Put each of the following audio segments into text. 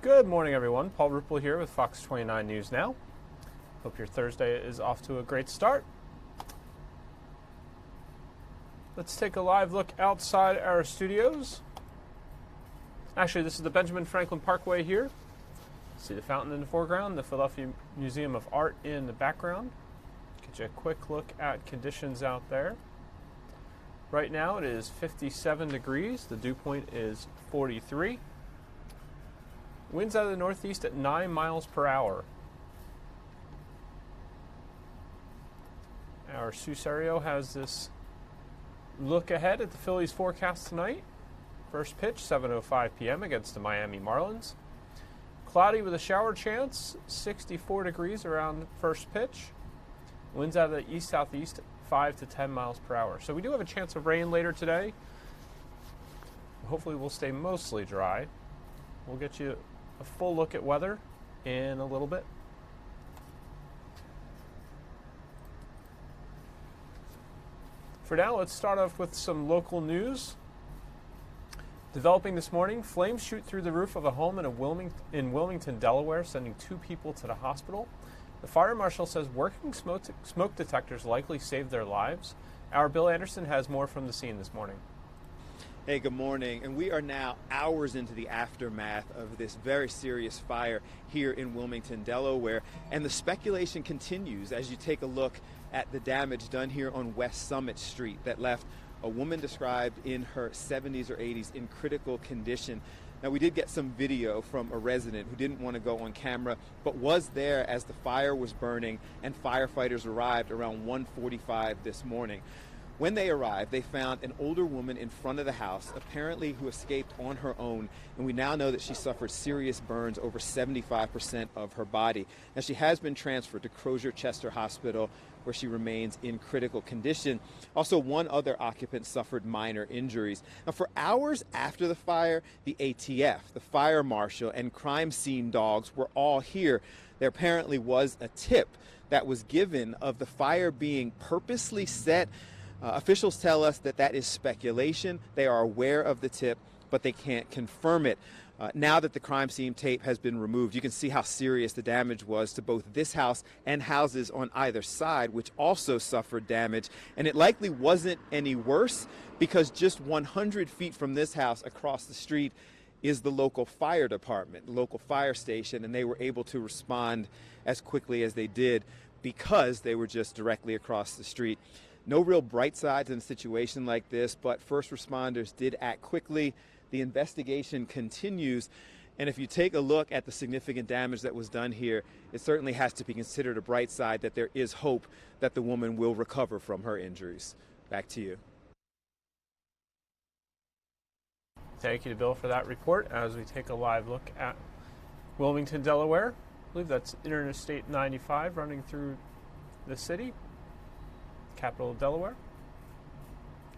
Good morning, everyone. Paul Rupel here with Fox 29 News Now. Hope your Thursday is off to a great start. Let's take a live look outside our studios. Actually, this is the Benjamin Franklin Parkway here. See the fountain in the foreground, the Philadelphia Museum of Art in the background. Get you a quick look at conditions out there. Right now it is 57 degrees. The dew point is 43. Winds out of the northeast at 9 miles per hour. Our Susario has this look ahead at the Phillies forecast tonight. First pitch, 7:05 p.m. against the Miami Marlins. Cloudy with a shower chance, 64 degrees around first pitch. Winds out of the east-southeast, 5 to 10 miles per hour. So we do have a chance of rain later today. Hopefully we'll stay mostly dry. We'll get you a full look at weather in a little bit. For now, let's start off with some local news. Developing this morning, flames shoot through the roof of a home in Wilmington, Delaware, sending 2 people to the hospital. The fire marshal says working smoke detectors likely saved their lives. Our Bill Anderson has more from the scene this morning. Hey, good morning. And we are now hours into the aftermath of this very serious fire here in Wilmington, Delaware. And the speculation continues as you take a look at the damage done here on West Summit Street that left a woman described in her 70s or 80s in critical condition. Now, we did get some video from a resident who didn't want to go on camera, but was there as the fire was burning and firefighters arrived around 1:45 this morning. When they arrived, they found an older woman in front of the house, apparently who escaped on her own, and we now know that she suffered serious burns over 75% of her body. Now, she has been transferred to Croydon Hospital, where she remains in critical condition. Also, one other occupant suffered minor injuries. Now, for hours after the fire, the ATF, the fire marshal, and crime scene dogs were all here. There apparently was a tip that was given of the fire being purposely set. Officials tell us that that is speculation. They are aware of the tip, but they can't confirm it. Now that the crime scene tape has been removed, you can see how serious the damage was to both this house and houses on either side, which also suffered damage. And it likely wasn't any worse because just 100 feet from this house across the street is the local fire department, the local fire station, and they were able to respond as quickly as they did because they were just directly across the street. No real bright sides in a situation like this, but first responders did act quickly. The investigation continues, and if you take a look at the significant damage that was done here, it certainly has to be considered a bright side that there is hope that the woman will recover from her injuries. Back to you. Thank you to Bill for that report as we take a live look at Wilmington, Delaware. I believe that's Interstate 95 running through the city. Capital of Delaware.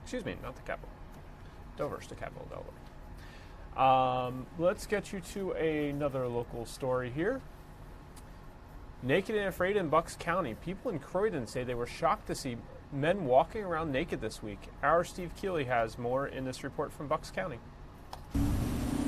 Excuse me, not the capital. Dover's the capital of Delaware. Let's get you to another local story here. Naked and afraid in Bucks County. People in Croydon say they were shocked to see men walking around naked this week. Our Steve Keeley has more in this report from Bucks County.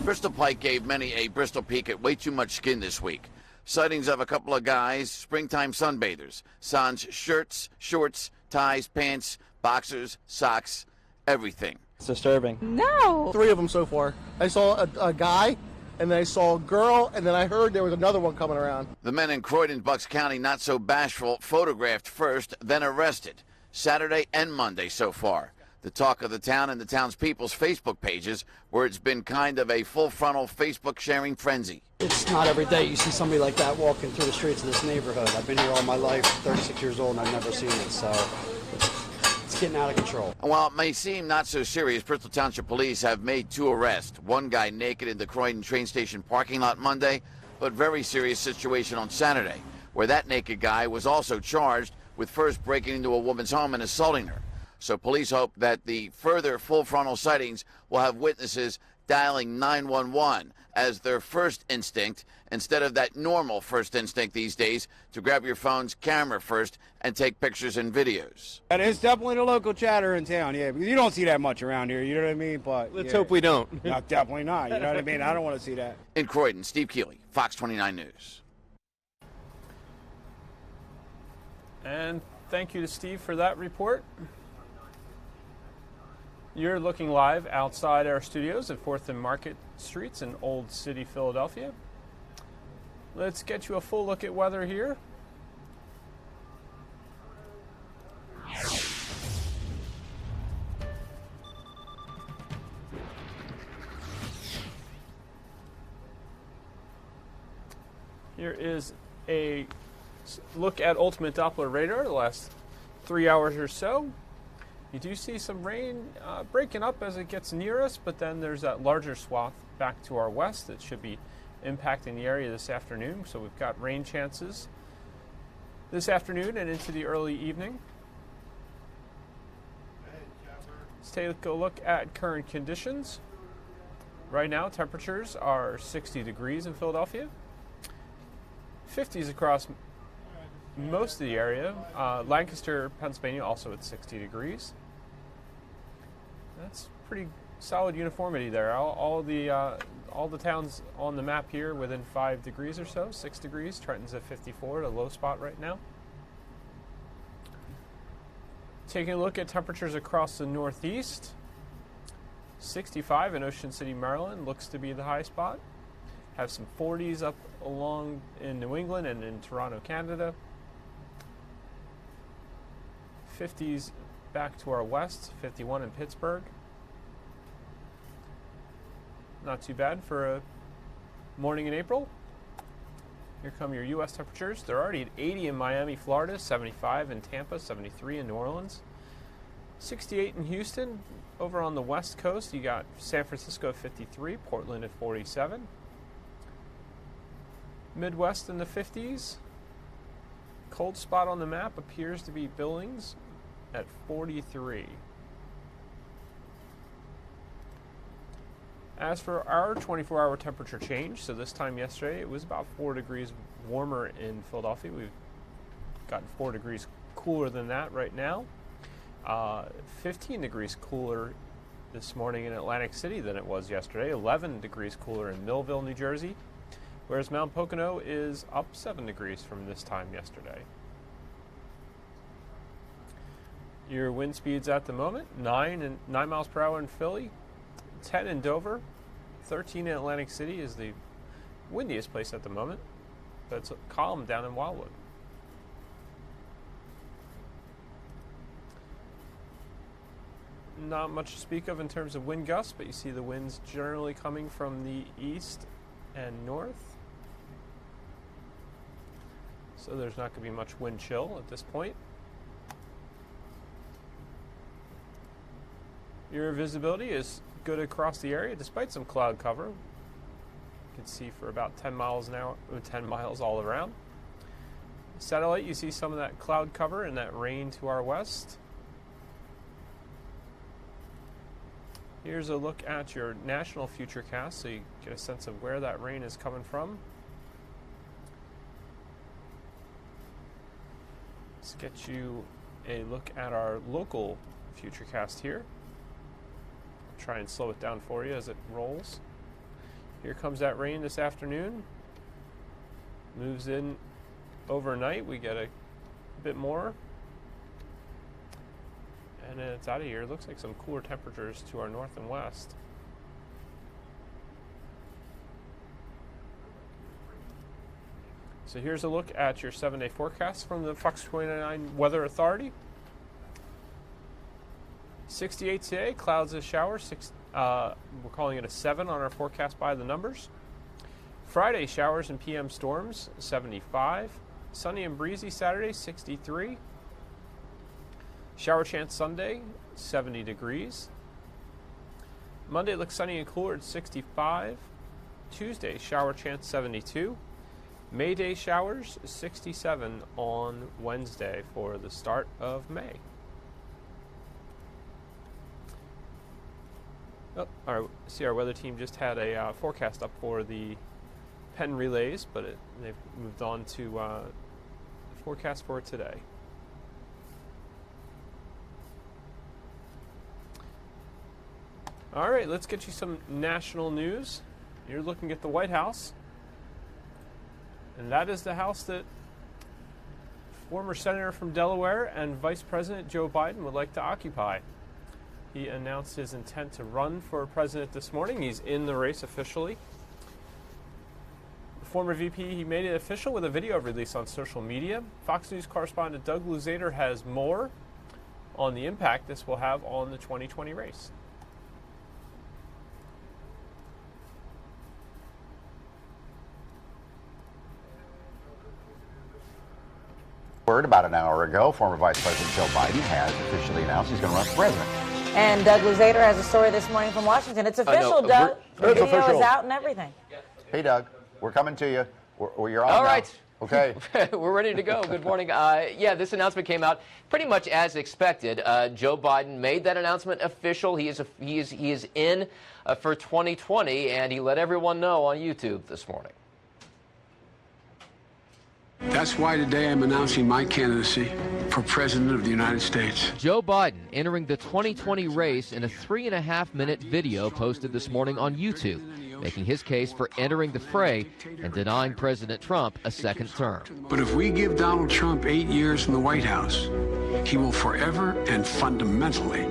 Bristol Pike gave many a Bristol peek at way too much skin this week. Sightings of a couple of guys, springtime sunbathers, sans shirts, shorts, ties, pants, boxers, socks, everything. It's disturbing. No. 3 of them so far. I saw a guy, and then I saw a girl, and then I heard there was another one coming around. The men in Croydon, Bucks County, not so bashful, photographed first, then arrested. Saturday and Monday so far. The talk of the town and the town's people's Facebook pages, where it's been kind of a full-frontal Facebook sharing frenzy. It's not every day you see somebody like that walking through the streets of this neighborhood. I've been here all my life, 36 years old, and I've never seen it, so it's getting out of control. And while it may seem not so serious, Bristol Township Police have made 2 arrests. One guy naked in the Croydon train station parking lot Monday, but very serious situation on Saturday, where that naked guy was also charged with first breaking into a woman's home and assaulting her. So police hope that the further full frontal sightings will have witnesses dialing 911 as their first instinct instead of that normal first instinct these days to grab your phone's camera first and take pictures and videos. That is definitely the local chatter in town, yeah, because you don't see that much around here, you know what I mean? But let's hope we don't. No, definitely not, you know what I mean? I don't want to see that. In Croydon, Steve Keeley, Fox 29 News. And thank you to Steve for that report. You're looking live outside our studios at 4th and Market Streets in Old City, Philadelphia. Let's get you a full look at weather here. Here is a look at Ultimate Doppler radar the last 3 hours or so. You do see some rain breaking up as it gets near us, but then there's that larger swath back to our west that should be impacting the area this afternoon. So we've got rain chances this afternoon and into the early evening. Let's take a look at current conditions. Right now, temperatures are 60 degrees in Philadelphia, 50s across most of the area. Lancaster, Pennsylvania, also at 60 degrees. That's pretty solid uniformity there. All the towns on the map here within 5 degrees or so, 6 degrees. Trenton's at 54, the low spot right now. Taking a look at temperatures across the Northeast, 65 in Ocean City, Maryland looks to be the high spot. Have some 40s up along in New England and in Toronto, Canada. 50s back to our west, 51 in Pittsburgh. Not too bad for a morning in April. Here come your U.S. temperatures. They're already at 80 in Miami, Florida, 75 in Tampa, 73 in New Orleans, 68 in Houston. Over on the west coast, you got San Francisco at 53, Portland at 47. Midwest in the 50s. Cold spot on the map appears to be Billings at 43. As for our 24-hour temperature change, so this time yesterday it was about 4 degrees warmer in Philadelphia. We've gotten 4 degrees cooler than that right now. 15 degrees cooler this morning in Atlantic City than it was yesterday. 11 degrees cooler in Millville, New Jersey. Whereas Mount Pocono is up 7 degrees from this time yesterday. Your wind speeds at the moment, 9 miles per hour in Philly, 10 in Dover, 13 in Atlantic City is the windiest place at the moment, but it's calm down in Wildwood. Not much to speak of in terms of wind gusts, but you see the winds generally coming from the east and north. So there's not going to be much wind chill at this point. Your visibility is good across the area despite some cloud cover. You can see for about 10 miles an hour, 10 miles all around. Satellite, you see some of that cloud cover and that rain to our west. Here's a look at your national futurecast so you get a sense of where that rain is coming from. Let's get you a look at our local futurecast here. Try and slow it down for you as it rolls. Here comes that rain this afternoon. Moves in overnight. We get a bit more. And then it's out of here. It looks like some cooler temperatures to our north and west. So here's a look at your 7-day forecast from the Fox 29 Weather Authority. 68 today, clouds and showers. We're calling it a 7 on our forecast by the numbers. Friday, showers and PM storms, 75. Sunny and breezy Saturday, 63. Shower chance Sunday, 70 degrees. Monday looks sunny and cooler at 65. Tuesday, shower chance 72. May Day showers, 67 on Wednesday for the start of May. See, our weather team just had a forecast up for the Penn relays, but they've moved on to the forecast for today. All right, let's get you some national news. You're looking at the White House, and that is the house that former Senator from Delaware and Vice President Joe Biden would like to occupy. He announced his intent to run for president this morning. He's in the race officially. The former VP, he made it official with a video release on social media. Fox News correspondent Doug Luzader has more on the impact this will have on the 2020 race. Word about an hour ago, former Vice President Joe Biden has officially announced he's going to run for president. And Doug Luzader has a story this morning from Washington. It's official, Doug. The video is out and everything. Hey, Doug, we're coming to you. You're on All now. right. Okay. We're ready to go. Good morning. Yeah, this announcement came out pretty much as expected. Joe Biden made that announcement official. He is in for 2020, and he let everyone know on YouTube this morning. That's why today I'm announcing my candidacy for President of the United States. Joe Biden entering the 2020 race in a 3.5-minute video posted this morning on YouTube, making his case for entering the fray and denying President Trump a second term. But if we give Donald Trump 8 years in the White House, he will forever and fundamentally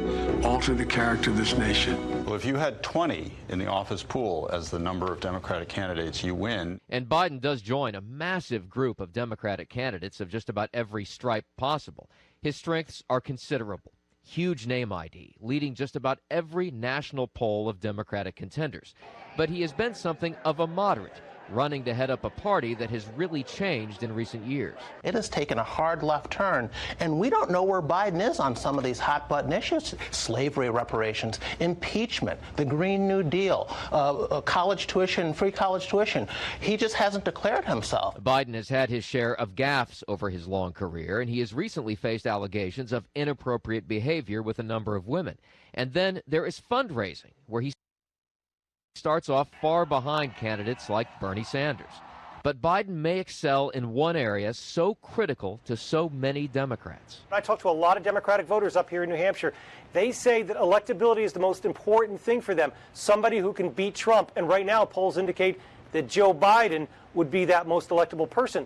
alter the character of this nation. Well, if you had 20 in the office pool as the number of Democratic candidates, you win. And Biden does join a massive group of Democratic candidates of just about every stripe possible. His strengths are considerable. Huge name ID, leading just about every national poll of Democratic contenders. But he has been something of a moderate, running to head up a party that has really changed in recent years. It has taken a hard left turn, and we don't know where Biden is on some of these hot-button issues. Slavery reparations, impeachment, the Green New Deal, college tuition, free college tuition. He just hasn't declared himself. Biden has had his share of gaffes over his long career, and he has recently faced allegations of inappropriate behavior with a number of women. And then there is fundraising, where he starts off far behind candidates like Bernie Sanders. But Biden may excel in one area so critical to so many Democrats. I talked to a lot of Democratic voters up here in New Hampshire. They say that electability is the most important thing for them, somebody who can beat Trump. And right now, polls indicate that Joe Biden would be that most electable person.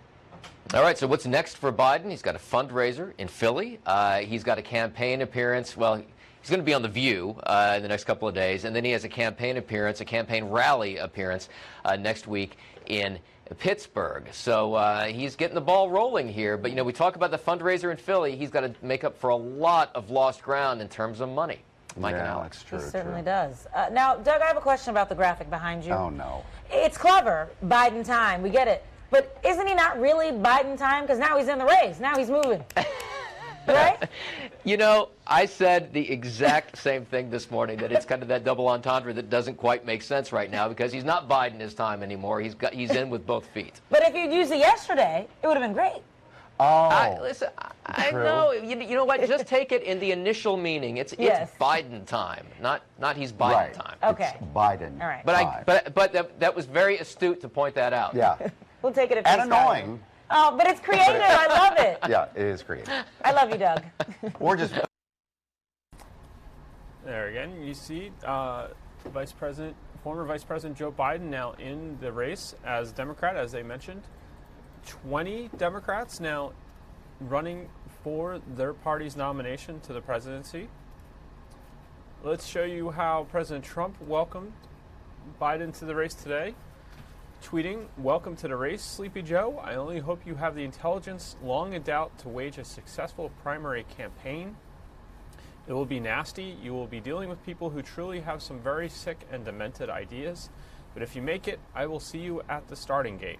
All right, so what's next for Biden? He's got a fundraiser in Philly. He's got a campaign appearance. Well, he's going to be on The View in the next couple of days, and then he has a campaign appearance, a campaign rally appearance next week in Pittsburgh. So he's getting the ball rolling here. But, you know, we talk about the fundraiser in Philly. He's got to make up for a lot of lost ground in terms of money. Mike and Alex. He certainly does. Now, Doug, I have a question about the graphic behind you. Oh, no. It's clever, Biden time. We get it. But isn't he not really Biden time? Because now he's in the race. Now he's moving. Right? You know, I said the exact same thing this morning, that it's kind of that double entendre that doesn't quite make sense right now, because he's not Biden his time anymore. He's in with both feet. But if you'd used it yesterday, it would have been great. Oh, listen, I know. You know what? Just take it in the initial meaning. It's Biden time, not he's Biden time. Okay. It's Biden. All right. But that was very astute to point that out. Yeah. We'll take it at And face value. annoying. Oh, but it's creative. I love it. Yeah, it is creative. I love you, Doug. We're just. There again, you see former Vice President Joe Biden now in the race as Democrat, as they mentioned. 20 Democrats now running for their party's nomination to the presidency. Let's show you how President Trump welcomed Biden to the race today. Tweeting, "Welcome to the race, Sleepy Joe. I only hope you have the intelligence long in doubt to wage a successful primary campaign. It will be nasty. You will be dealing with people who truly have some very sick and demented ideas. But if you make it, I will see you at the starting gate."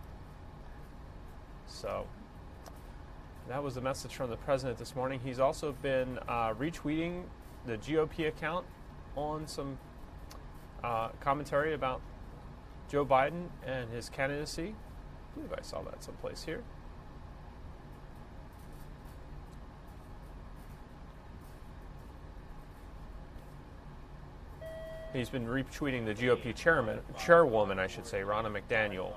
So that was the message from the president this morning. He's also been retweeting the GOP account on some commentary about Joe Biden and his candidacy. I believe I saw that someplace here. He's been retweeting the GOP chairwoman, Ronna McDaniel,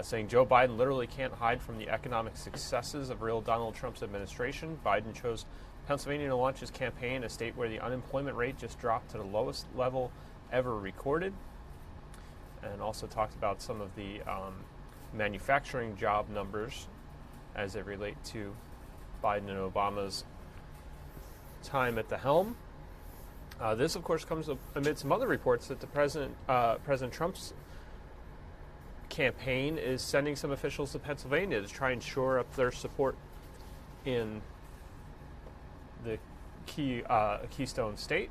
saying Joe Biden literally can't hide from the economic successes of real Donald Trump's administration. Biden chose Pennsylvania to launch his campaign, a state where the unemployment rate just dropped to the lowest level ever recorded, and also talked about some of the manufacturing job numbers as they relate to Biden and Obama's time at the helm. This, of course, comes amid some other reports that the President Trump's campaign is sending some officials to Pennsylvania to try and shore up their support in the Keystone State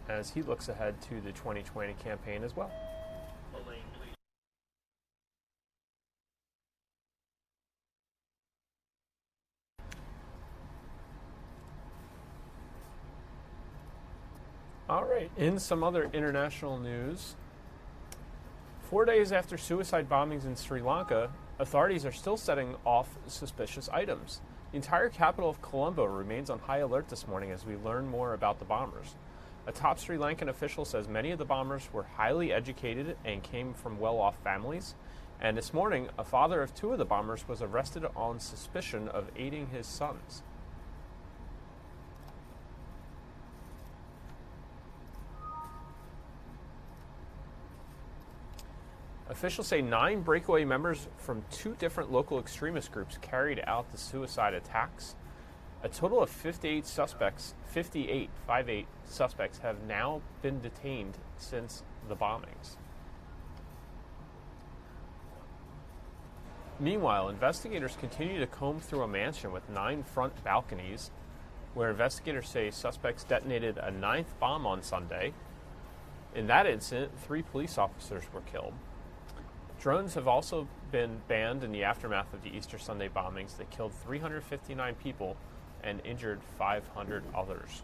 as he looks ahead to the 2020 campaign as well. All right, in some other international news, 4 days after suicide bombings in Sri Lanka, authorities are still setting off suspicious items. The entire capital of Colombo remains on high alert this morning as we learn more about the bombers. A top Sri Lankan official says many of the bombers were highly educated and came from well-off families. And this morning, a father of two of the bombers was arrested on suspicion of aiding his sons. Officials say 9 breakaway members from 2 different local extremist groups carried out the suicide attacks. A total of 58 suspects have now been detained since the bombings. Meanwhile, investigators continue to comb through a mansion with 9 front balconies, where investigators say suspects detonated a 9th bomb on Sunday. In that incident, 3 police officers were killed. Drones have also been banned in the aftermath of the Easter Sunday bombings that killed 359 people and injured 500 others.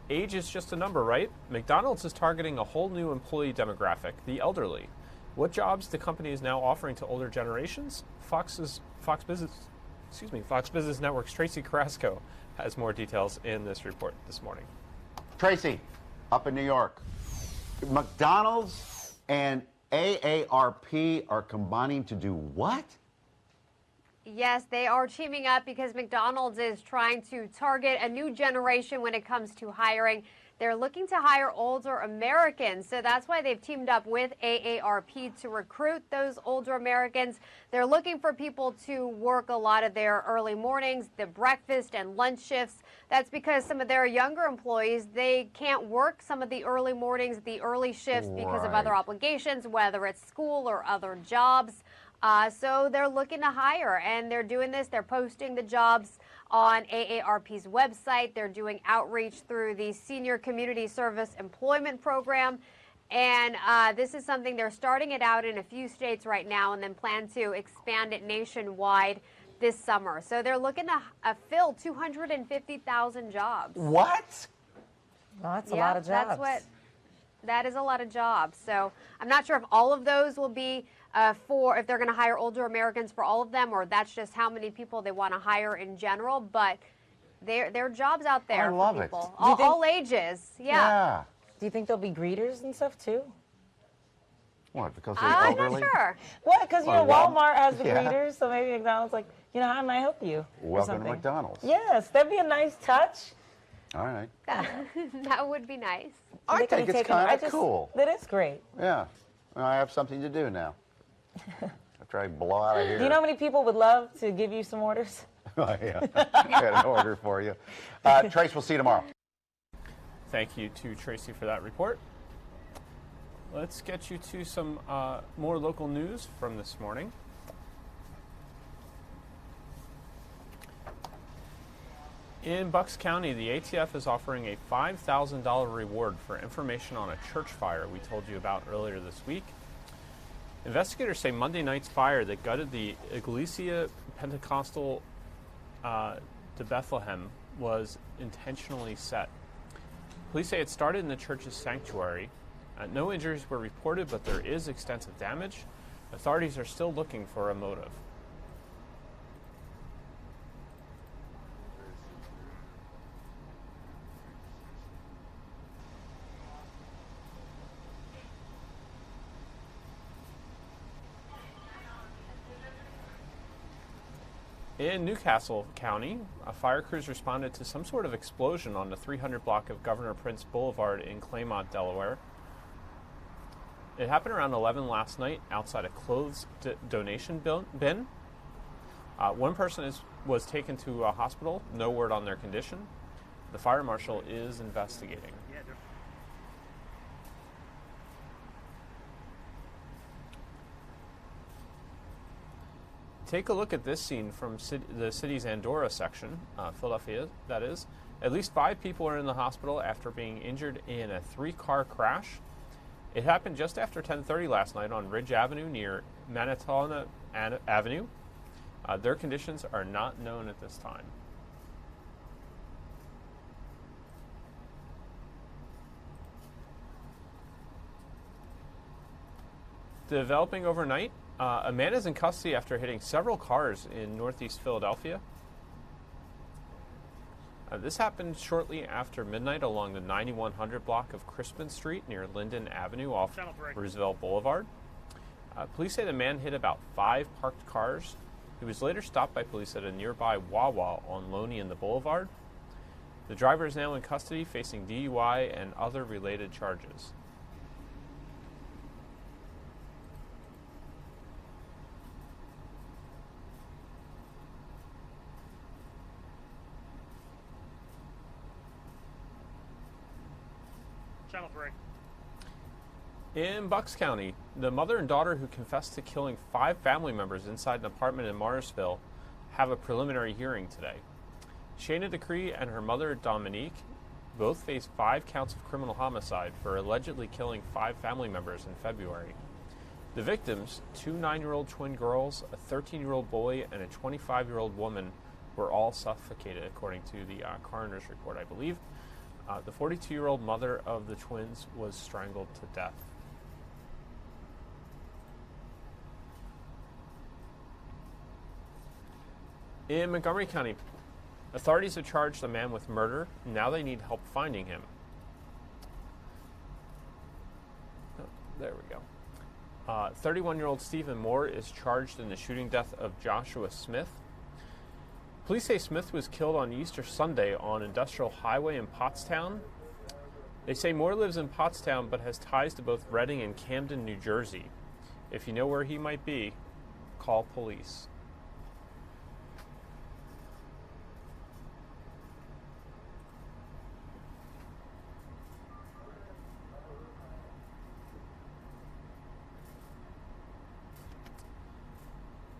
Age is just a number, right? McDonald's is targeting a whole new employee demographic, the elderly. What jobs the company is now offering to older generations? Fox Business Network's Tracy Carrasco has more details in this report this morning. Tracy, up in New York, McDonald's and AARP are combining to do what? Yes, they are teaming up because McDonald's is trying to target a new generation when it comes to hiring. They're looking to hire older Americans, so that's why they've teamed up with AARP to recruit those older Americans. They're looking for people to work a lot of their early mornings, the breakfast and lunch shifts. That's because some of their younger employees, they can't work some of the early mornings, the early shifts because of other obligations, whether it's school or other jobs. So they're looking to hire, and they're doing this. They're posting the jobs on AARP's website. They're doing outreach through the Senior Community Service Employment Program. And this is something they're starting it out in a few states right now and then plan to expand it nationwide this summer. So they're looking to fill 250,000 jobs. What? Well, that's a lot of jobs. That is a lot of jobs. So I'm not sure if all of those will be if they're going to hire older Americans for all of them, or that's just how many people they want to hire in general. But there are jobs out there for people. All ages. Yeah. Do you think there'll be greeters and stuff too? What, because they're elderly? I'm not sure. What? Because, Walmart has the greeters, so maybe McDonald's like, how may I help you? Welcome to McDonald's. Yes, that'd be a nice touch. All right. That would be nice. I think it's kind of cool. That is great. Yeah. Well, I have something to do now. After I blow out of here. Do you know how many people would love to give you some orders? Oh, yeah. I got an order for you. Trace, we'll see you tomorrow. Thank you to Tracy for that report. Let's get you to some more local news from this morning. In Bucks County, the ATF is offering a $5,000 reward for information on a church fire we told you about earlier this week. Investigators say Monday night's fire that gutted the Iglesia Pentecostal de Bethlehem was intentionally set. Police say it started in the church's sanctuary. No injuries were reported, but there is extensive damage. Authorities are still looking for a motive. In Newcastle County, fire crews responded to some sort of explosion on the 300 block of Governor Prince Boulevard in Claymont, Delaware. It happened around 11 last night outside a clothes donation bin. One person was taken to a hospital, no word on their condition. The fire marshal is investigating. Take a look at this scene from the city's Andorra section, Philadelphia, that is. At least 5 people are in the hospital after being injured in a 3-car crash. It happened just after 10:30 last night on Ridge Avenue near Manitoulin Avenue. Their conditions are not known at this time. Developing overnight, a man is in custody after hitting several cars in northeast Philadelphia. This happened shortly after midnight along the 9100 block of Crispin Street near Linden Avenue off Roosevelt Boulevard. Police say the man hit about 5 parked cars. He was later stopped by police at a nearby Wawa on Loney and the Boulevard. The driver is now in custody facing DUI and other related charges. Channel 3. In Bucks County, the mother and daughter who confessed to killing 5 family members inside an apartment in Morrisville have a preliminary hearing today. Shayna Decree and her mother, Dominique, both face 5 counts of criminal homicide for allegedly killing 5 family members in February. The victims, 2 9-year-old twin girls, a 13-year-old boy, and a 25-year-old woman, were all suffocated, according to the coroner's report, I believe. The 42-year-old mother of the twins was strangled to death. In Montgomery County, authorities have charged a man with murder. Now they need help finding him. Oh, there we go. 31-year-old Stephen Moore is charged in the shooting death of Joshua Smith. Police say Smith was killed on Easter Sunday on Industrial Highway in Pottstown. They say Moore lives in Pottstown but has ties to both Reading and Camden, New Jersey. If you know where he might be, call police.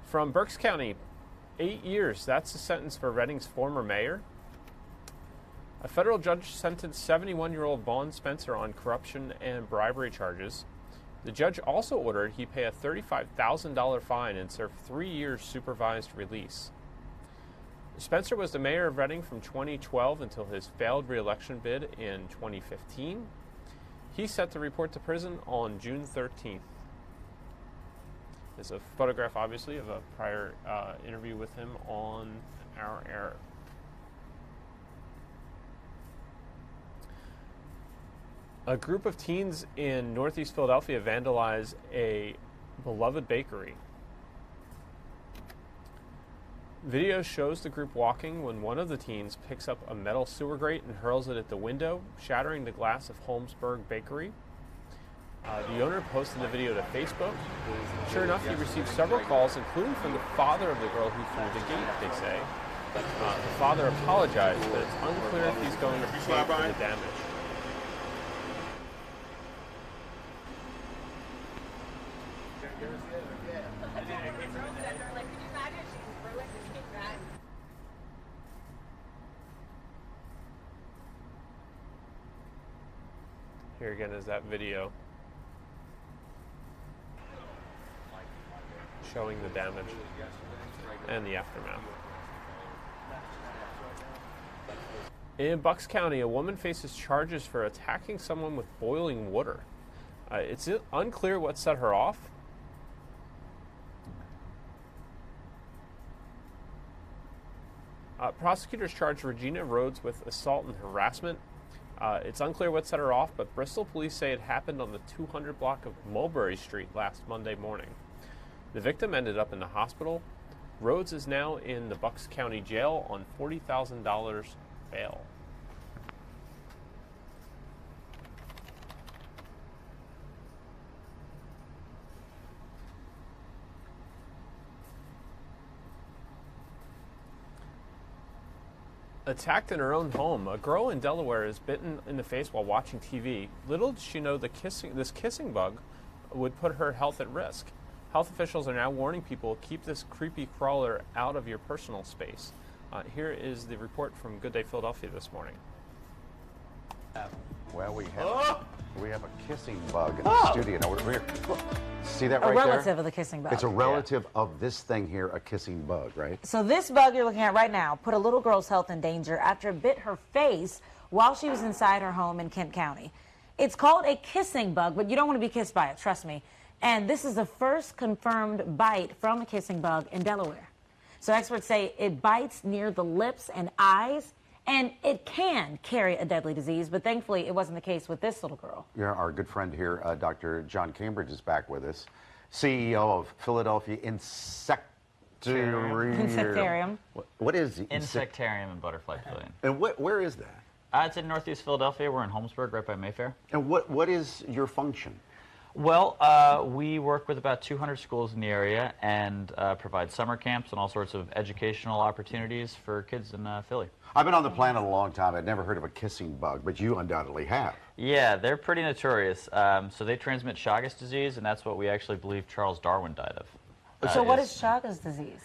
From Berks County, 8 years, that's the sentence for Reading's former mayor. A federal judge sentenced 71-year-old Vaughn Spencer on corruption and bribery charges. The judge also ordered he pay a $35,000 fine and serve 3 years supervised release. Spencer was the mayor of Reading from 2012 until his failed re-election bid in 2015. He's set to report to prison on June 13th. There's a photograph, obviously, of a prior interview with him on our air. A group of teens in northeast Philadelphia vandalized a beloved bakery. Video shows the group walking when one of the teens picks up a metal sewer grate and hurls it at the window, shattering the glass of Holmesburg Bakery. The owner posted the video to Facebook. Sure enough, he received several calls, including from the father of the girl who threw the gate, they say. The father apologized, but it's unclear if he's going to pay for the damage. Here again is that video showing the damage and the aftermath. In Bucks County, a woman faces charges for attacking someone with boiling water. It's unclear what set her off. Prosecutors charged Regina Rhodes with assault and harassment. It's unclear what set her off, but Bristol police say it happened on the 200 block of Mulberry Street last Monday morning. The victim ended up in the hospital. Rhodes is now in the Bucks County Jail on $40,000 bail. Attacked in her own home, a girl in Delaware is bitten in the face while watching TV. Little did she know this kissing bug would put her health at risk. Health officials are now warning people, keep this creepy crawler out of your personal space. Here is the report from Good Day Philadelphia this morning. Well, we have a kissing bug in the studio. Now, see that right there? A relative of the kissing bug. It's a relative of this thing here, a kissing bug, right? So this bug you're looking at right now put a little girl's health in danger after it bit her face while she was inside her home in Kent County. It's called a kissing bug, but you don't want to be kissed by it, trust me. And this is the first confirmed bite from a kissing bug in Delaware. So experts say it bites near the lips and eyes, and it can carry a deadly disease, but thankfully it wasn't the case with this little girl. Yeah, our good friend here, Dr. John Cambridge, is back with us, CEO of Philadelphia Insectarium. What is the Insectarium and Butterfly Pavilion. And where is that? It's in Northeast Philadelphia. We're in Holmesburg, right by Mayfair. And what is your function? Well, we work with about 200 schools in the area and provide summer camps and all sorts of educational opportunities for kids in Philly. I've been on the planet a long time. I'd never heard of a kissing bug, but you undoubtedly have. Yeah, they're pretty notorious. So they transmit Chagas disease, and that's what we actually believe Charles Darwin died of. So what is Chagas disease?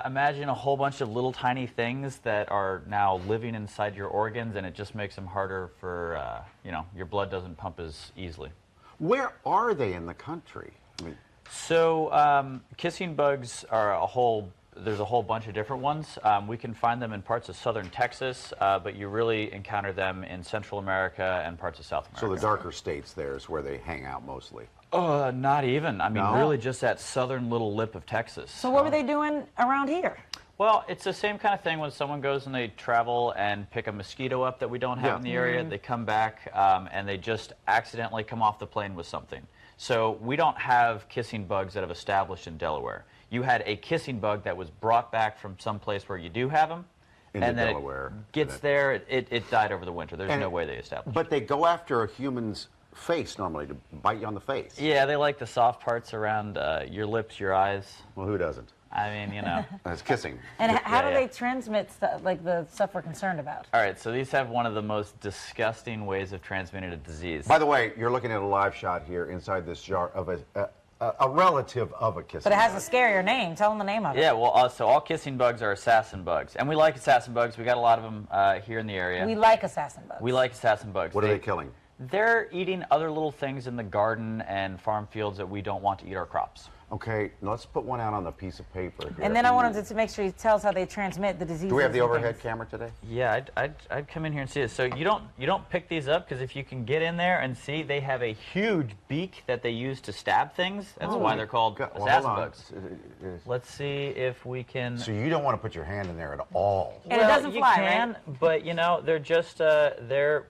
Imagine a whole bunch of little tiny things that are now living inside your organs, and it just makes them harder for, your blood doesn't pump as easily. Where are they in the country? So kissing bugs are there's a whole bunch of different ones. We can find them in parts of southern Texas, but you really encounter them in Central America and parts of South America. So the darker states there is where they hang out mostly? Not even. I mean, No? really just that southern little lip of Texas. So what were they doing around here? Well, it's the same kind of thing when someone goes and they travel and pick a mosquito up that we don't have in the area. They come back and they just accidentally come off the plane with something. So we don't have kissing bugs that have established in Delaware. You had a kissing bug that was brought back from some place where you do have them. Into and then Delaware. It gets there, it died over the winter. There's no way they established. But they go after a human's face normally to bite you on the face. Yeah, they like the soft parts around your lips, your eyes. Well, who doesn't? I mean, you know. That's kissing. And how do they transmit stuff, like the stuff we're concerned about? All right, so these have one of the most disgusting ways of transmitting a disease. By the way, you're looking at a live shot here inside this jar of a relative of a kissing But it has bug. a scarier name. Tell them the name of it. Yeah, well, so all kissing bugs are assassin bugs. And we like assassin bugs. We got a lot of them here in the area. We like assassin bugs. We like assassin bugs. What are they killing? They're eating other little things in the garden and farm fields that we don't want to eat our crops. Okay, let's put one out on the piece of paper here. And then I want him to make sure he tells how they transmit the disease. Do we have the overhead camera today? Yeah, I'd come in here and see it. So you don't pick these up because if you can get in there and see, they have a huge beak that they use to stab things. That's why they're called assassin bugs. Let's see if we can. So you don't want to put your hand in there at all. And it doesn't fly, you can, right? but you know they're just they're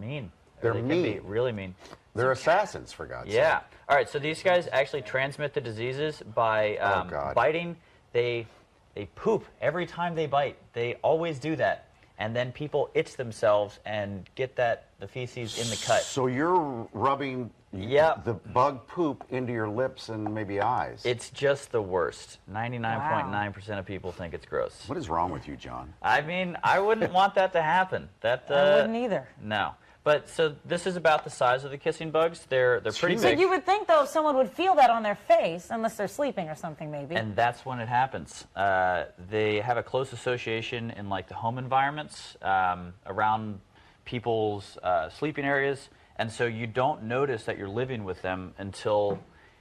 mean. They're they mean. Can be really mean. They're assassins, for God's sake. Yeah. All right. So these guys actually transmit the diseases by biting. They poop every time they bite. They always do that, and then people itch themselves and get the feces in the cut. So you're rubbing the bug poop into your lips and maybe eyes. It's just the worst. 99.9% of people think it's gross. What is wrong with you, John? I mean, I wouldn't want that to happen. I wouldn't either. No. But so this is about the size of the kissing bugs. They're pretty big. So you would think, though, someone would feel that on their face, unless they're sleeping or something, maybe. And that's when it happens. They have a close association in like the home environments, around people's sleeping areas, and so you don't notice that you're living with them until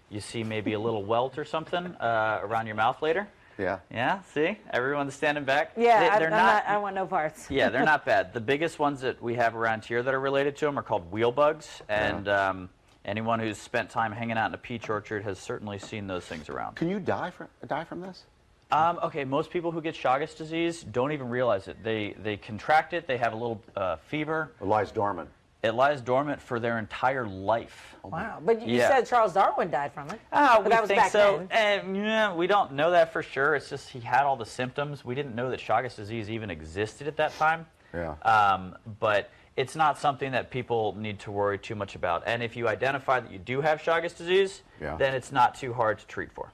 you see maybe a little welt or something around your mouth later. Yeah. Yeah, see? Everyone's standing back. Yeah, I want no parts. Yeah, they're not bad. The biggest ones that we have around here that are related to them are called wheel bugs, and anyone who's spent time hanging out in a peach orchard has certainly seen those things around. Can you die from this? Okay, most people who get Chagas disease don't even realize it. They contract it, they have a little fever. It lies dormant. It lies dormant for their entire life. Wow, but you said Charles Darwin died from it. Ah, but we that was think back so. then. Yeah, we don't know that for sure. It's just he had all the symptoms. We didn't know that Chagas disease even existed at that time. Yeah. But it's not something that people need to worry too much about. And if you identify that you do have Chagas disease, then it's not too hard to treat for.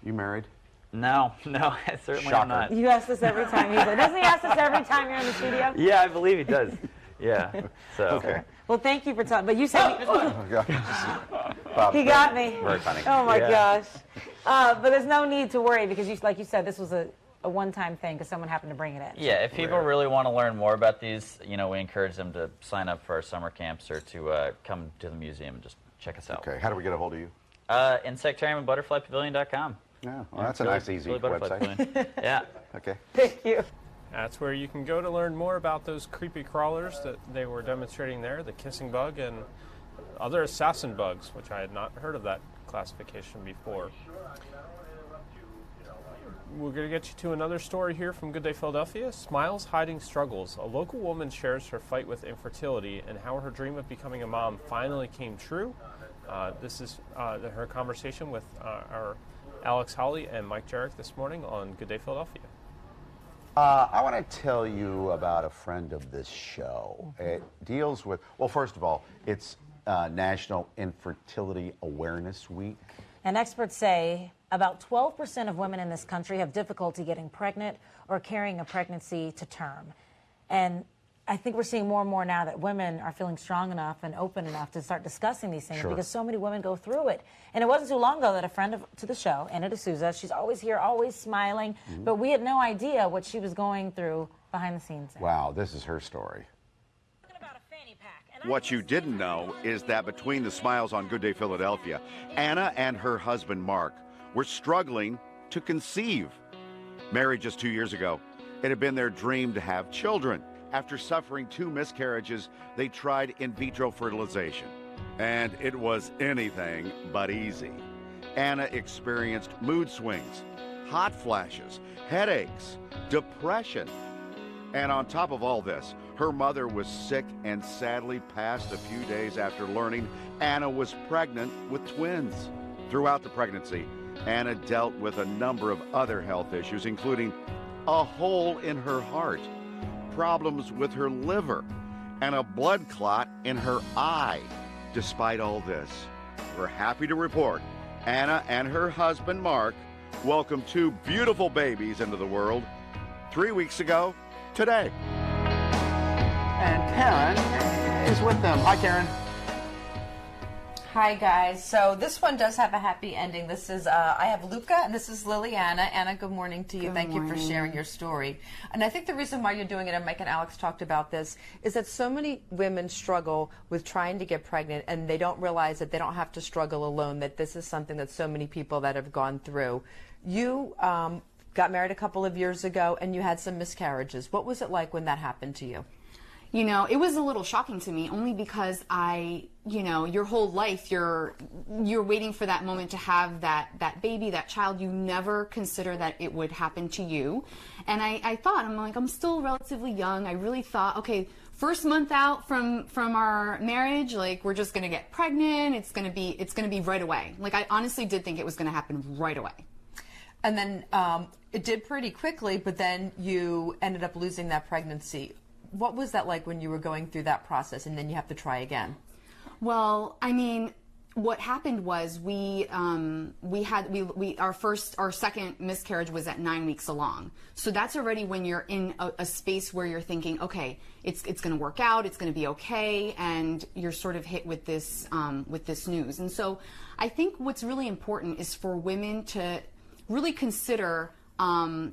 You married? No, certainly I'm not. You ask this every time. Doesn't he ask this every time you're in the studio? Yeah, I believe he does. Yeah. So. Okay. Well, thank you for talking. But you said Bob, he got me. Very funny. Oh my gosh. But there's no need to worry because, like you said, this was a one-time thing because someone happened to bring it in. Yeah, if people really want to learn more about these, we encourage them to sign up for our summer camps or to come to the museum and just check us out. Okay. How do we get a hold of you? Insectarium&butterflypavilion.com. Yeah. Well, that's a nice, easy website. Yeah. Okay. Thank you. That's where you can go to learn more about those creepy crawlers that they were demonstrating there, the kissing bug and other assassin bugs, which I had not heard of that classification before. We're going to get you to another story here from Good Day Philadelphia. Smiles Hiding Struggles. A local woman shares her fight with infertility and how her dream of becoming a mom finally came true. This is her conversation with our Alex Hawley and Mike Jarek this morning on Good Day Philadelphia. I want to tell you about a friend of this show. It deals with, well, first of all, it's National Infertility Awareness Week. And experts say about 12% of women in this country have difficulty getting pregnant or carrying a pregnancy to term. And I think we're seeing more and more now that women are feeling strong enough and open enough to start discussing these things because so many women go through it. And it wasn't too long ago that a friend to the show, Anna D'Souza, she's always here, always smiling, but we had no idea what she was going through behind the scenes. Wow, this is her story. What you didn't know is that between the smiles on Good Day Philadelphia, Anna and her husband Mark were struggling to conceive. Married just 2 years ago, it had been their dream to have children. After suffering 2 miscarriages, they tried in vitro fertilization, and it was anything but easy. Anna experienced mood swings, hot flashes, headaches, depression. And on top of all this, her mother was sick and sadly passed a few days after learning Anna was pregnant with twins. Throughout the pregnancy, Anna dealt with a number of other health issues, including a hole in her heart, problems with her liver, and a blood clot in her eye. Despite all this, we're happy to report Anna and her husband Mark welcomed 2 beautiful babies into the world 3 weeks ago today. And Karen is with them. Hi, Karen. Hi, guys. So this one does have a happy ending. This is, I have Luca, and this is Liliana. Anna, good morning to you. Thank you for sharing your story. And I think the reason why you're doing it, and Mike and Alex talked about this, is that so many women struggle with trying to get pregnant, and they don't realize that they don't have to struggle alone, that this is something that so many people that have gone through. You got married a couple of years ago, and you had some miscarriages. What was it like when that happened to you? You know, it was a little shocking to me, only because your whole life you're waiting for that moment to have that baby, that child. You never consider that it would happen to you. And I thought, I'm still relatively young. I really thought, okay, first month out from our marriage, like, we're just gonna get pregnant. It's gonna be right away. Like, I honestly did think it was gonna happen right away. And then it did pretty quickly, but then you ended up losing that pregnancy. What was that like when you were going through that process and then you have to try again? Well, I mean, what happened was our second miscarriage was at 9 weeks along. So that's already when you're in a space where you're thinking, okay, it's going to work out, it's going to be okay, and you're sort of hit with this news. And so I think what's really important is for women to really consider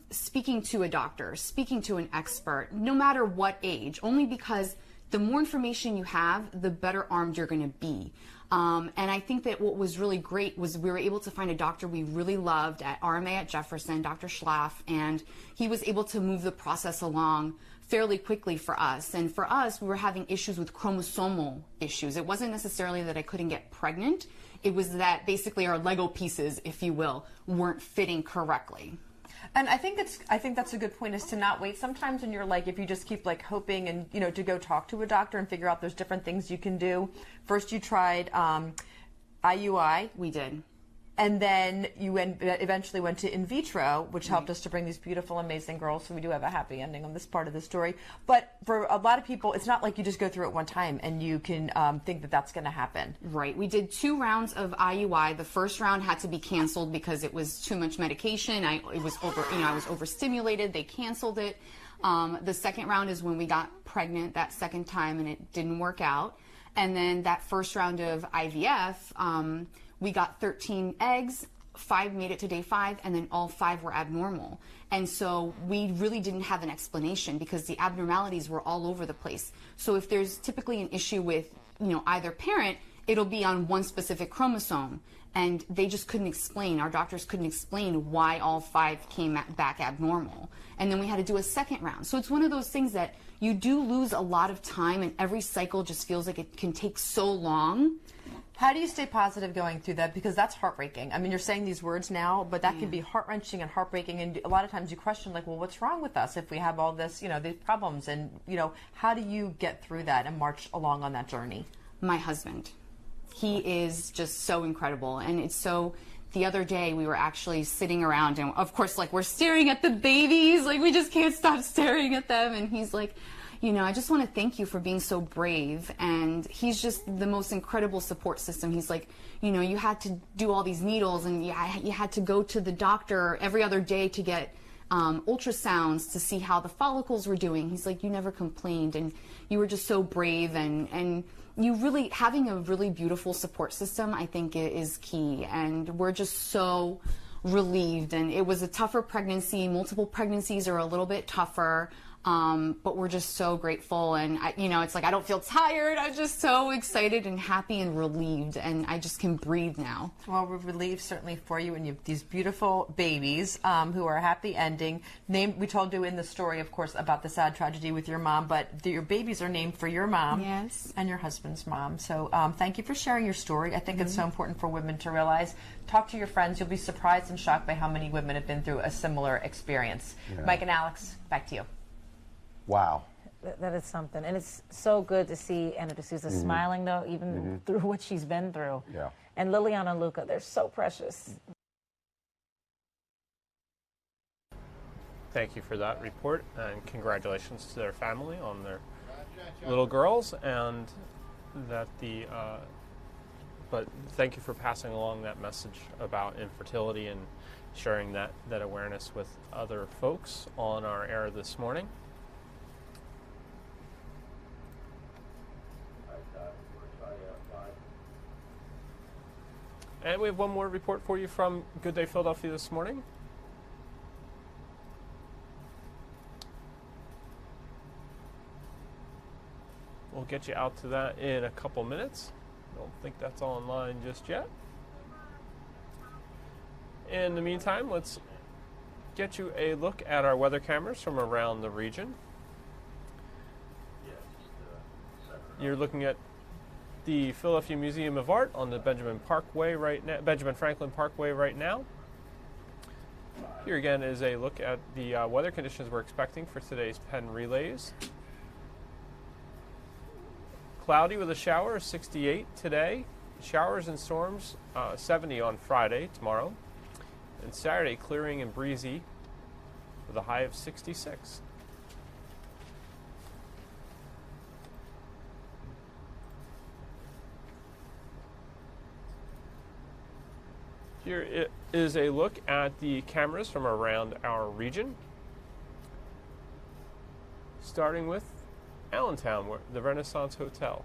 speaking to a doctor, speaking to an expert, no matter what age, only because the more information you have, the better armed you're going to be. And I think that what was really great was we were able to find a doctor we really loved at RMA at Jefferson, Dr. Schlaff, and he was able to move the process along fairly quickly for us. And for us, we were having issues with chromosomal issues. It wasn't necessarily that I couldn't get pregnant. It was that basically our Lego pieces, if you will, weren't fitting correctly. And I think that's a good point, is to not wait. Sometimes when you're like, if you just keep like hoping and, you know, to go talk to a doctor and figure out there's different things you can do. First you tried IUI. We did. And then you eventually went to in vitro, which helped us to bring these beautiful, amazing girls. So we do have a happy ending on this part of the story. But for a lot of people, it's not like you just go through it one time and you can think that that's going to happen. Right. We did 2 rounds of IUI. The first round had to be canceled because it was too much medication. I was overstimulated. They canceled it. The second round is when we got pregnant that second time, and it didn't work out. And then that first round of IVF, we got 13 eggs, 5 made it to day 5, and then all 5 were abnormal. And so we really didn't have an explanation because the abnormalities were all over the place. So if there's typically an issue with, you know, either parent, it'll be on one specific chromosome. And they just couldn't explain, our doctors couldn't explain why all 5 came back abnormal. And then we had to do a second round. So it's one of those things that you do lose a lot of time, and every cycle just feels like it can take so long. How do you stay positive going through that? Because that's heartbreaking. I mean, you're saying these words now, but that can be heart-wrenching and heartbreaking. And a lot of times you question, like, well, what's wrong with us if we have all this, you know, these problems? And, you know, how do you get through that and march along on that journey? My husband. He is just so incredible. And it's so... The other day, we were actually sitting around, and of course, like, we're staring at the babies. Like, we just can't stop staring at them. And he's like, you know, I just want to thank you for being so brave. And he's just the most incredible support system. He's like, you know, you had to do all these needles, and you had to go to the doctor every other day to get ultrasounds to see how the follicles were doing. He's like, you never complained, and you were just so brave, and you really, having a really beautiful support system, I think, is key. And we're just so relieved. And it was a tougher pregnancy. Multiple pregnancies are a little bit tougher. But we're just so grateful, and you know, it's like I don't feel tired. I'm just so excited and happy and relieved, and I just can breathe now. Well, we're relieved certainly for you, and you have these beautiful babies who are a happy ending. We told you in the story, of course, about the sad tragedy with your mom, but your babies are named for your mom, yes, and your husband's mom. So thank you for sharing your story. I think it's so important for women to realize. Talk to your friends. You'll be surprised and shocked by how many women have been through a similar experience. Yeah. Mike and Alex, back to you. Wow. That is something. And it's so good to see Anna D'Souza smiling, though, even through what she's been through. Yeah. And Liliana and Luca, they're so precious. Thank you for that report, and congratulations to their family on their little girls, and that but thank you for passing along that message about infertility and sharing that awareness with other folks on our air this morning. And we have one more report for you from Good Day Philadelphia this morning. We'll get you out to that in a couple minutes. Don't think that's online just yet. In the meantime, let's get you a look at our weather cameras from around the region. You're looking at the Philadelphia Museum of Art on the Benjamin Franklin Parkway right now. Here again is a look at the weather conditions we're expecting for today's Penn Relays. Cloudy with a shower, 68 today. Showers and storms, 70 on Friday, tomorrow. And Saturday, clearing and breezy with a high of 66. Here is a look at the cameras from around our region. Starting with Allentown, the Renaissance Hotel.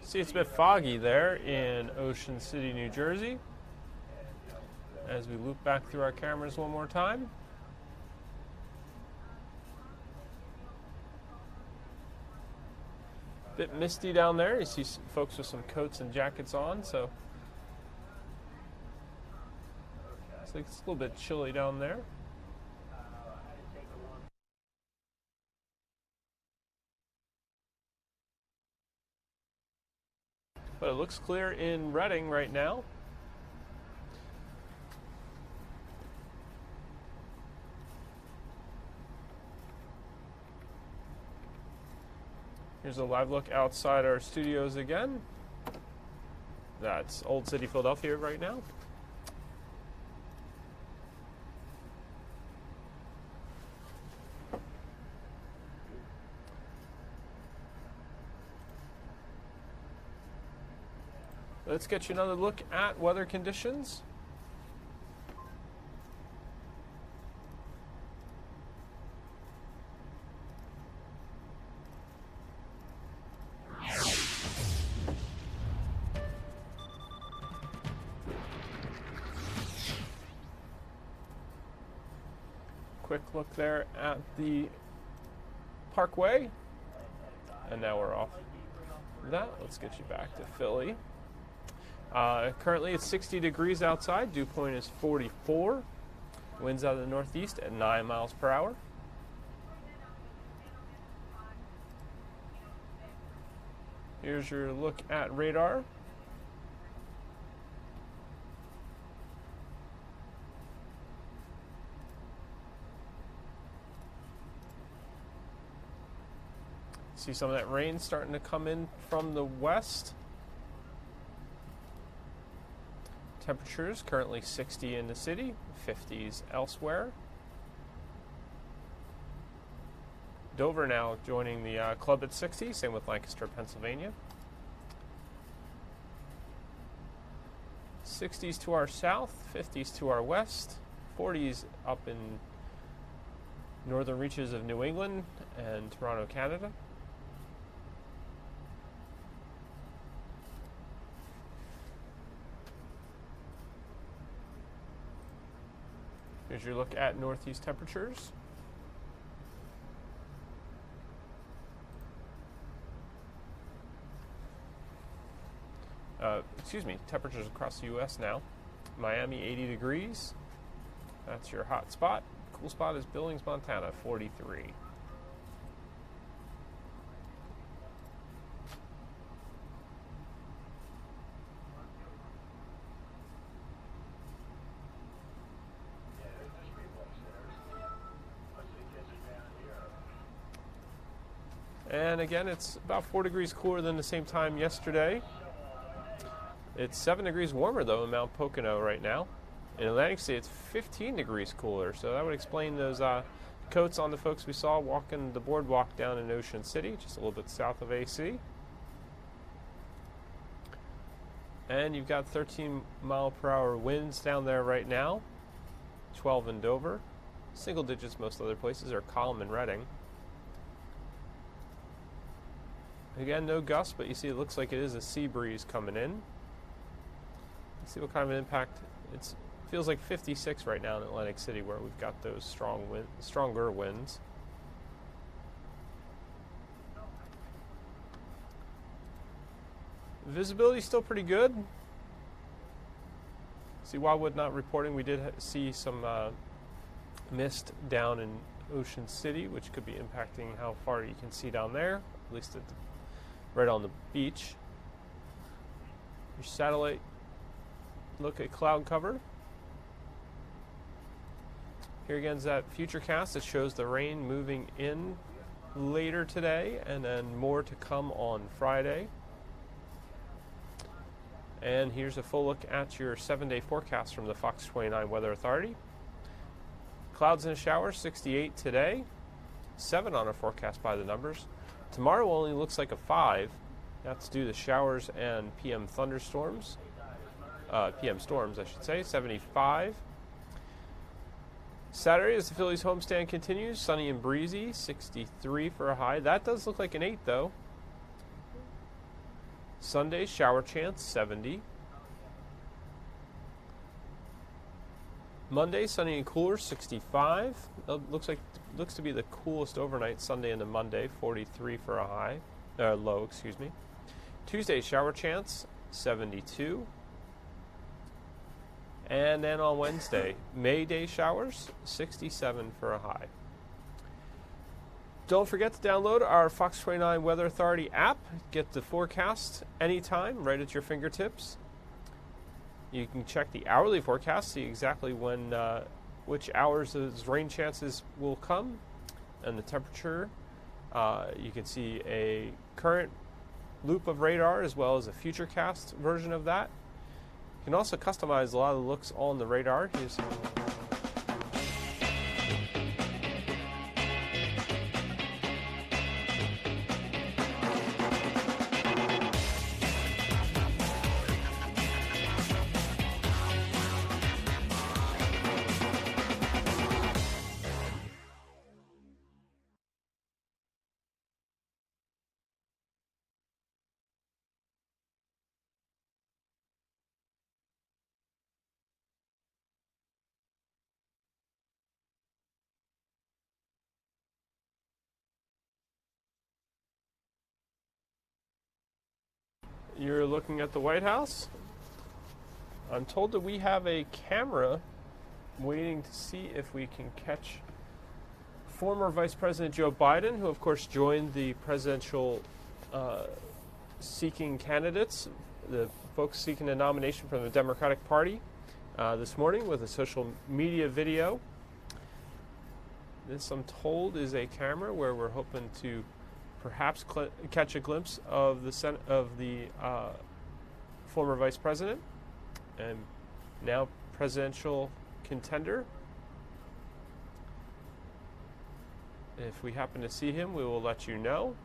See, it's a bit foggy there in Ocean City, New Jersey. As we loop back through our cameras one more time. Bit misty down there. You see folks with some coats and jackets on, so it's a little bit chilly down there. But it looks clear in Reading right now. Here's a live look outside our studios again. That's Old City, Philadelphia right now. Let's get you another look at weather conditions. Quick look there at the Parkway. And now we're off that. Let's get you back to Philly. Currently it's 60 degrees outside. Dew point is 44. Winds out of the northeast at 9 miles per hour. Here's your look at radar. See some of that rain starting to come in from the west. Temperatures currently 60 in the city, 50s elsewhere. Dover now joining the club at 60, same with Lancaster, Pennsylvania. 60s to our south, 50s to our west, 40s up in northern reaches of New England and Toronto, Canada. Here's your look at northeast temperatures. Temperatures across the U.S. now. Miami, 80 degrees. That's your hot spot. Cool spot is Billings, Montana, 43. And again, it's about 4 degrees cooler than the same time yesterday. It's 7 degrees warmer, though, in Mount Pocono right now. In Atlantic City, it's 15 degrees cooler, so that would explain those coats on the folks we saw walking the boardwalk down in Ocean City, just a little bit south of AC. And you've got 13-mile-per-hour winds down there right now, 12 in Dover. Single digits most other places are calm in Reading. Again, no gusts, but you see it looks like it is a sea breeze coming in. Let's see what kind of an impact. It feels like 56 right now in Atlantic City, where we've got those stronger winds. Visibility is still pretty good. See, Wildwood not reporting. We did see some mist down in Ocean City, which could be impacting how far you can see down there, at least right on the beach. Your satellite look at cloud cover. Here again is that futurecast that shows the rain moving in later today and then more to come on Friday. And here's a full look at your 7-day forecast from the Fox 29 Weather Authority. Clouds and showers, 68 today, 7 on our forecast by the numbers. Tomorrow only looks like a 5. That's due to showers and PM thunderstorms. PM storms, I should say, 75. Saturday, as the Phillies homestand continues, sunny and breezy, 63 for a high. That does look like an 8, though. Sunday, shower chance, 70. Monday, sunny and cooler, 65. Looks to be the coolest overnight Sunday into Monday, 43 for a high, low, excuse me. Tuesday, shower chance, 72. And then on Wednesday, May Day showers, 67 for a high. Don't forget to download our Fox 29 Weather Authority app. Get the forecast anytime, right at your fingertips. You can check the hourly forecast, see exactly when, which hours those rain chances will come, and the temperature. You can see a current loop of radar as well as a futurecast version of that. You can also customize a lot of the looks on the radar. Here's You're looking at the White House. I'm told that we have a camera waiting to see if we can catch former Vice President Joe Biden, who of course joined the presidential seeking candidates, the folks seeking a nomination from the Democratic Party this morning with a social media video. This, I'm told, is a camera where we're hoping to perhaps catch a glimpse of the former vice president and now presidential contender. If we happen to see him, we will let you know.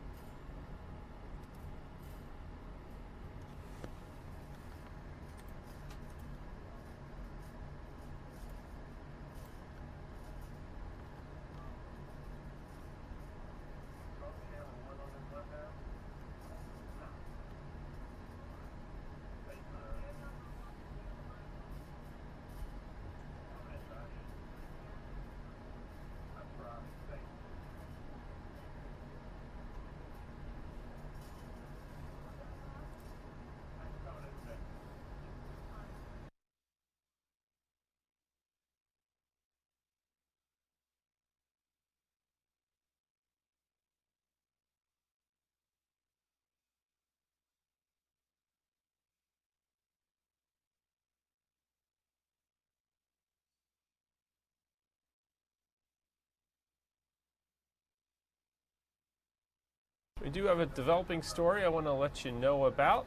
We do have a developing story I want to let you know about.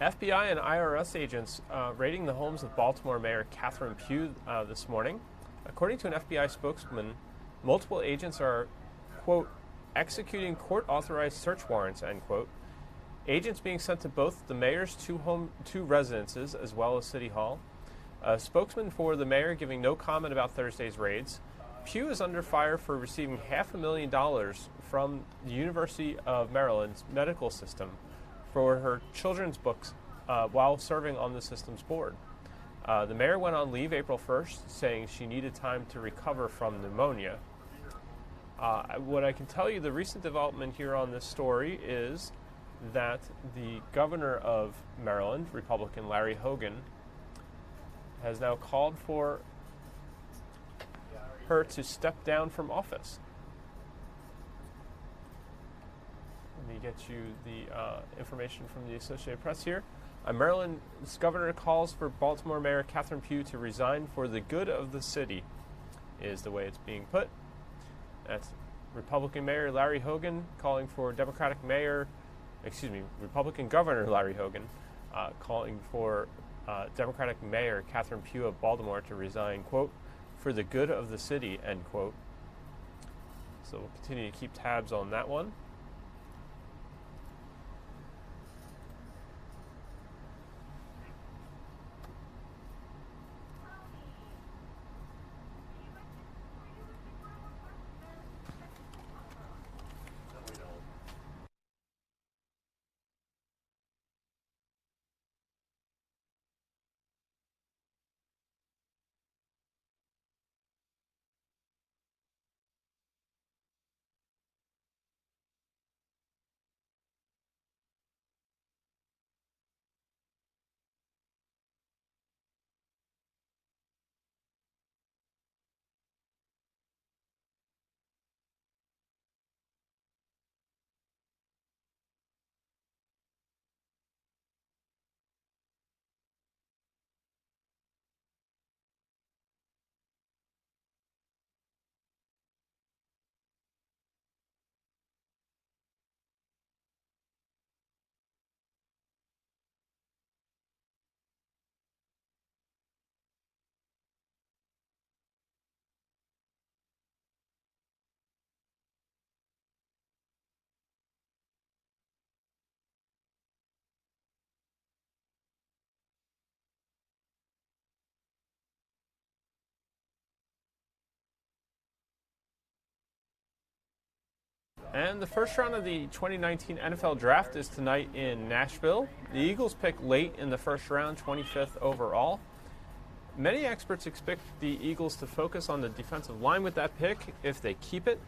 FBI and IRS agents raiding the homes of Baltimore Mayor Catherine Pugh this morning. According to an FBI spokesman, multiple agents are, quote, executing court-authorized search warrants, end quote. Agents being sent to both the mayor's two residences as well as City Hall. A spokesman for the mayor giving no comment about Thursday's raids. Pugh is under fire for receiving $500,000 from the University of Maryland's medical system for her children's books while serving on the system's board. The mayor went on leave April 1st, saying she needed time to recover from pneumonia. What I can tell you, the recent development here on this story is that the governor of Maryland, Republican Larry Hogan, has now called for her to step down from office. Let me get you the information from the Associated Press here. Maryland's governor calls for Baltimore Mayor Catherine Pugh to resign for the good of the city, is the way it's being put. That's Republican Mayor Larry Hogan calling for Republican Governor Larry Hogan calling for Democratic Mayor Catherine Pugh of Baltimore to resign, quote, for the good of the city, end quote. So we'll continue to keep tabs on that one. And the first round of the 2019 NFL Draft is tonight in Nashville. The Eagles pick late in the first round, 25th overall. Many experts expect the Eagles to focus on the defensive line with that pick. If they keep it,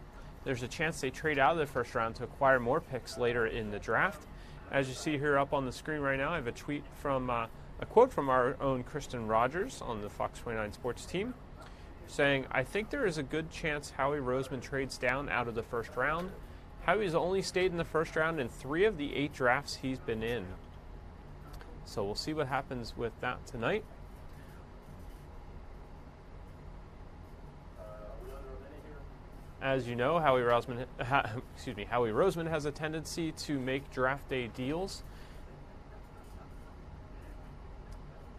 there's a chance they trade out of the first round to acquire more picks later in the draft. As you see here up on the screen right now, I have a quote from our own Kristen Rogers on the Fox 29 Sports team, saying, "I think there is a good chance Howie Roseman trades down out of the first round. Howie's only stayed in the first round in 3 of the 8 drafts he's been in." So we'll see what happens with that tonight. As you know, Howie Roseman has a tendency to make draft day deals.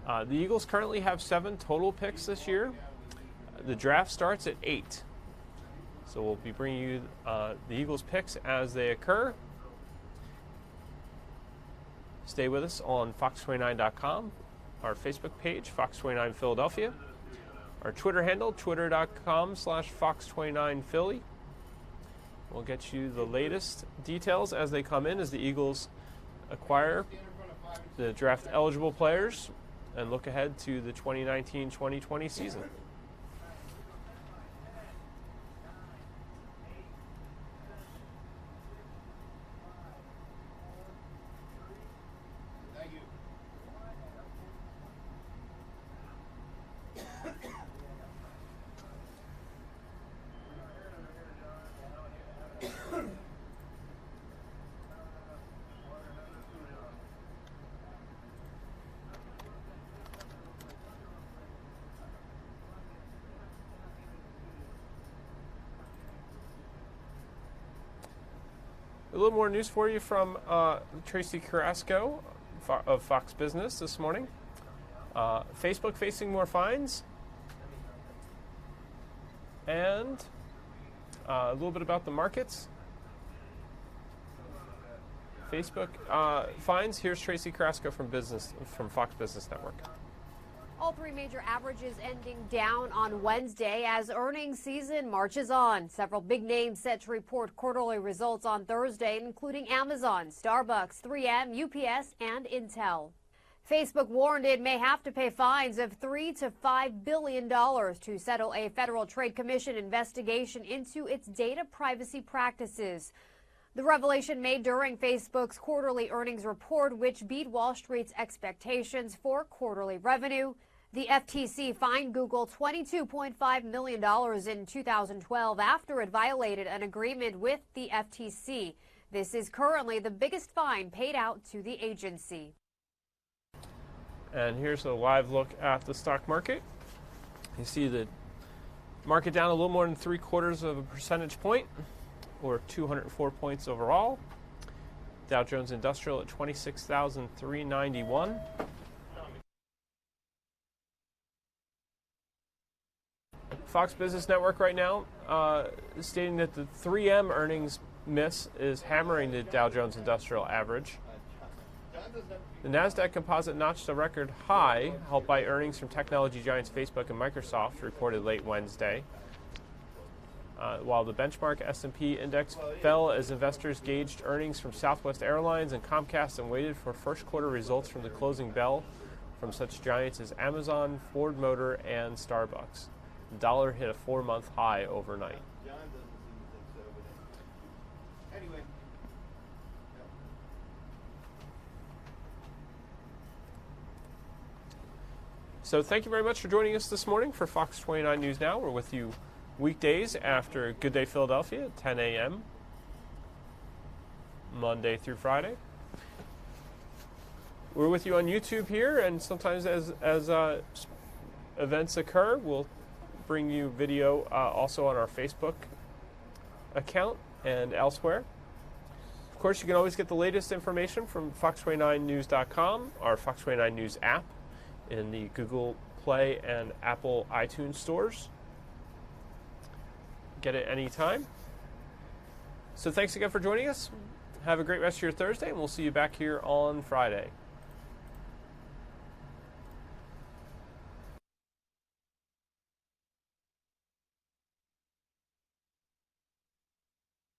The Eagles currently have 7 total picks this year. The draft starts at 8. So we'll be bringing you the Eagles picks as they occur. Stay with us on fox29.com, our Facebook page, Fox29 Philadelphia, our Twitter handle, twitter.com/Fox29Philly. We'll get you the latest details as they come in as the Eagles acquire the draft eligible players and look ahead to the 2019-2020 season. A little more news for you from Tracy Carrasco of Fox Business this morning. Facebook facing more fines. And a little bit about the markets. Facebook fines. Here's Tracy Carrasco from Fox Business Network. All 3 major averages ending down on Wednesday as earnings season marches on. Several big names set to report quarterly results on Thursday, including Amazon, Starbucks, 3M, UPS, and Intel. Facebook warned it may have to pay fines of $3 to $5 billion to settle a Federal Trade Commission investigation into its data privacy practices. The revelation made during Facebook's quarterly earnings report, which beat Wall Street's expectations for quarterly revenue. The FTC fined Google $22.5 million in 2012 after it violated an agreement with the FTC. This is currently the biggest fine paid out to the agency. And here's a live look at the stock market. You see the market down a little more than 0.75 percentage point, or 204 points overall. Dow Jones Industrial at 26,391. Fox Business Network right now is stating that the 3M earnings miss is hammering the Dow Jones Industrial average. The NASDAQ composite notched a record high, helped by earnings from technology giants Facebook and Microsoft, reported late Wednesday. While the benchmark S&P index fell as investors gauged earnings from Southwest Airlines and Comcast and waited for first quarter results from the closing bell from such giants as Amazon, Ford Motor, and Starbucks. The dollar hit a 4-month high overnight. So thank you very much for joining us this morning for Fox 29 News Now. We're with you weekdays after Good Day Philadelphia at 10 a.m. Monday through Friday. We're with you on YouTube here, and sometimes as events occur, we'll bring you video also on our Facebook account and elsewhere. Of course, you can always get the latest information from fox29news.com, our Fox 29 News app in the Google Play and Apple iTunes stores. Get it anytime. So thanks again for joining us. Have a great rest of your Thursday, and we'll see you back here on Friday.